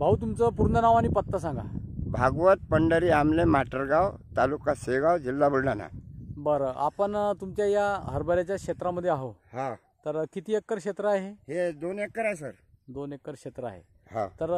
भाऊ तुमचं पूर्ण नाव आणि पत्ता सांगा. भागवत पंढरी आमले माटरगाव, तालुका शेगाव, जिल्हा बुलढाणा. बरं, आपण तुमच्या या हरभऱ्याच्या क्षेत्रामध्ये आहो. हा, तर किती एकर क्षेत्र आहे? हे 2 एकर आहे सर. 2 एकर क्षेत्र आहे. हा, तर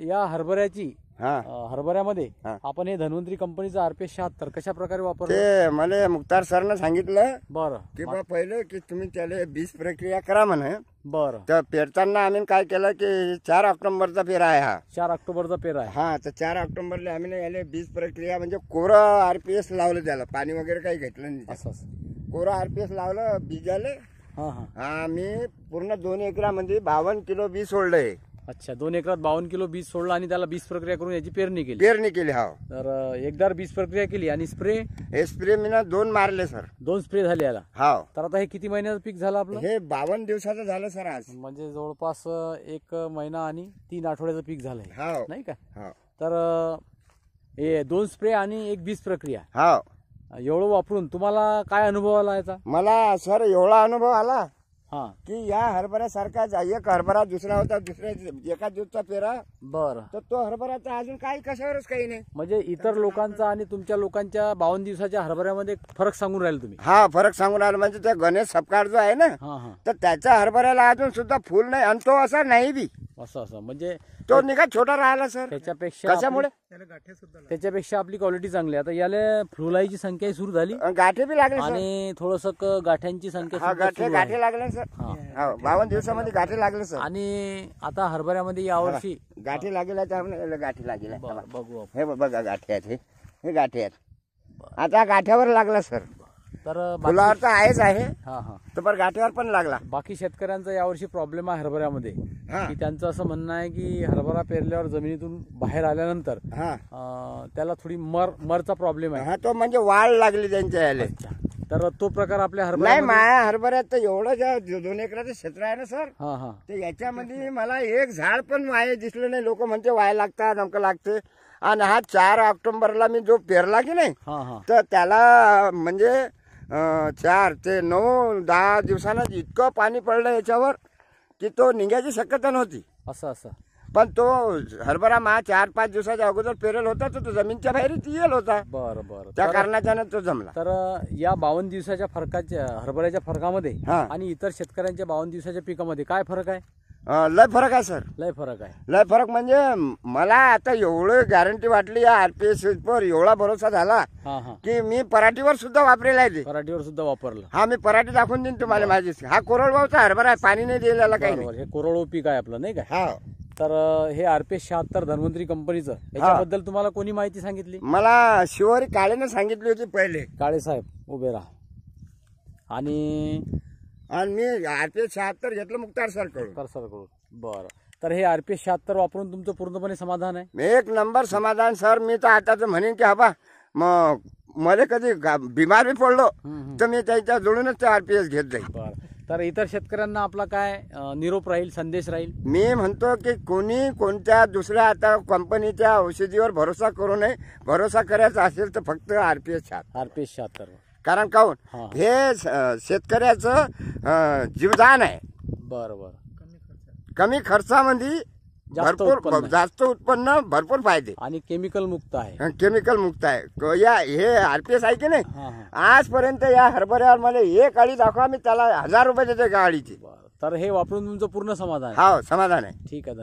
या हरभऱ्याची हा, हरभऱ्यामध्ये हा. आपण हे धन्वंतरी कंपनीचं RPS 76 कशा प्रकारे वापरतो? ते मला मुक्तार सरनं सांगितलं बरं की बा पहिले की तुम्ही त्याला बीज प्रक्रिया करा म्हणे. बरं, तर पेरताना आम्ही काय केलं की 4 ऑक्टोबरचा पेरा आहे हा. 4 ऑक्टोबरचा पेरा आहे. हा, तर 4 ऑक्टोबरला आम्ही याला बीज प्रक्रिया म्हणजे कोरं RPS लावलं, त्याला पाणी वगैरे काही घेतलं नाही. असं कोरं RPS लावलं बीजाले. हां हां. आम्ही पूर्ण 2 एकरामध्ये 52 किलो बी सोडलंय. अच्छा, 2 एकरात 52 किलो बीज सोडलं आणि त्याला बीज प्रक्रिया करून याची पेरणी केली. हा. तर एकदा बीज प्रक्रिया केली आणि स्प्रे हे स्प्रे मी 2 मारले सर. 2 स्प्रे झाले याला. हा, तर आता हे किती महिन्याचं पीक झालं आपलं? हे 52 दिवसाचं झालं सर आज. म्हणजे जवळपास 1 महिना आणि 3 आठवड्याचं पीक झालंय, हा, नाही का? हा, तर हे 2 स्प्रे आणि 1 बीज प्रक्रिया हा. एवढं वापरून तुम्हाला काय अनुभव आला याचा? मला सर एवढा अनुभव आला हा, की या हरभऱ्यासारखाच एक हरभरा दुसरा होता, दुसऱ्या एका दिवसाचा पेरा. बरं. तर तो हरभराचा अजून काही कशावरच काही नाही. म्हणजे इतर लोकांचा आणि तुमच्या लोकांच्या 52 दिवसाच्या हरभऱ्यामध्ये फरक सांगून राहिले तुम्ही? हा, फरक सांगून राहिला. म्हणजे ते गणेश सपकाळ जो आहे ना, हा हा, तर त्याच्या हरभऱ्याला अजून सुद्धा फुल नाही आणि तो असा नाही बी. असं म्हणजे तो निघा छोटा राहिला सर. त्याच्यापेक्षा कशामुळे? त्याच्यापेक्षा आपली क्वालिटी चांगली. आता याला फुलाईची संख्या सुरू झाली गाठी बी लागले सर. आणि थोडस गाठ्यांची संख्या हा, सुद्धा सुरू आहे. गाठी लागले सर. हा. हा, 52 दिवसामध्ये गाठी लागले सर. आणि आता हरभऱ्यामध्ये यावर्षी गाठी लागेल गाठी लागेल. बघू आपण. हे बघा गाठी आहेत. हे गाठी आहेत. आता गाठ्यावर लागला सर. तर फुलावर तर आहेच आहे, हा हा, तर पण गाठीवर पण लागला. बाकी शेतकऱ्यांचा यावर्षी प्रॉब्लेम आहे हरभऱ्यामध्ये, हा, की त्यांचं असं म्हणणं आहे की हरभरा पेरल्यावर जमिनीतून बाहेर आल्यानंतर हा, त्याला थोडी मरचा प्रॉब्लेम आहे. हा, तो म्हणजे वाढ लागली त्यांच्या याला. तर तो प्रकार आपल्या नाही, हरभऱ्यामध्ये माया हरभऱ्यात तर एवढं ज्या 2 एकराचं क्षेत्र आहे ना सर, हा हा, ते याच्यामध्ये मला एक झाड पण वाये दिसलं नाही. लोक म्हणते वाया लागतात, अमकं लागते. आणि हा 4 ऑक्टोबरला मी जो पेरला की नाही, हा हा, तर त्याला म्हणजे 4 ते 9 10 दिवसांना इतकं पाणी पडलं याच्यावर की तो निघायची शक्यता नव्हती. असं पण तो हरभरा 4-5 दिवसाच्या अगोदर पेरेल होता, तर तो जमीनच्या बाहेर येल होता. बरं. त्या कारणाच्यानं तो जमला. तर या 52 दिवसाच्या फरकाच्या हरभऱ्याच्या फरकामध्ये हा, आणि इतर शेतकऱ्यांच्या 52 दिवसाच्या पिकामध्ये काय फरक आहे? लय फरक आहे सर. लय फरक आहे. लय फरक म्हणजे मला आता एवढं गॅरंटी वाटली या RPS वर, एवढा भरोसा झाला हा हा, की मी पराठीवर सुद्धा वापरेला आहे ते. पराठीवर सुद्धा वापरलं? हा, मी पराठी दाखवून देईन तुम्हाला माझी. हा कोरडवाहूचा हरभरा आहे, पाणी नाही दिलेला काही नाही. बरोबर, हे कोरडवाहू पीक आहे आपलं, नाही का? हा. तर हे RPS 76 धन्वंतरी कंपनीचं, याच्याबद्दल तुम्हाला कोणी माहिती सांगितली? मला शिवारी काळेने सांगितली होती पहिले. काळे साहेब उभे राहा. आणि मी RPS 76 घेतलं मुक्तार सर कडून. बरं. तर हे RPS 76 वापरून तुमचं पूर्णपणे समाधान आहे? 1 नंबर समाधान सर. मी तर आता म्हणेन की हबा मग मध्ये कधी बिमार बी पडलो तर मी त्याच्या जोडूनच ते RPS घेत जाईल. बरं. तर इतर शेतकऱ्यांना आपला काय निरोप राहील, संदेश राहील? मी म्हणतो की कोणी कोणत्या दुसऱ्या आता कंपनीच्या औषधीवर भरोसा करू नये. भरोसा करायचा असेल तर फक्त RPS 76. कारण काहून हे शेतकऱ्याचं जीवदान आहे. बरोबर. कमी खर्चामध्ये भरपूर जास्त उत्पन्न, भरपूर फायदे आणि केमिकल मुक्त आहे. केमिकल मुक्त आहे. हे RPS आहे की नाही, आजपर्यंत या हरभऱ्यावर मला एक अळी दाखवा, मी त्याला 1000 रुपये देते गाडीची. तर हे वापरून तुमचं पूर्ण समाधान? हा, समाधान आहे. ठीक आहे.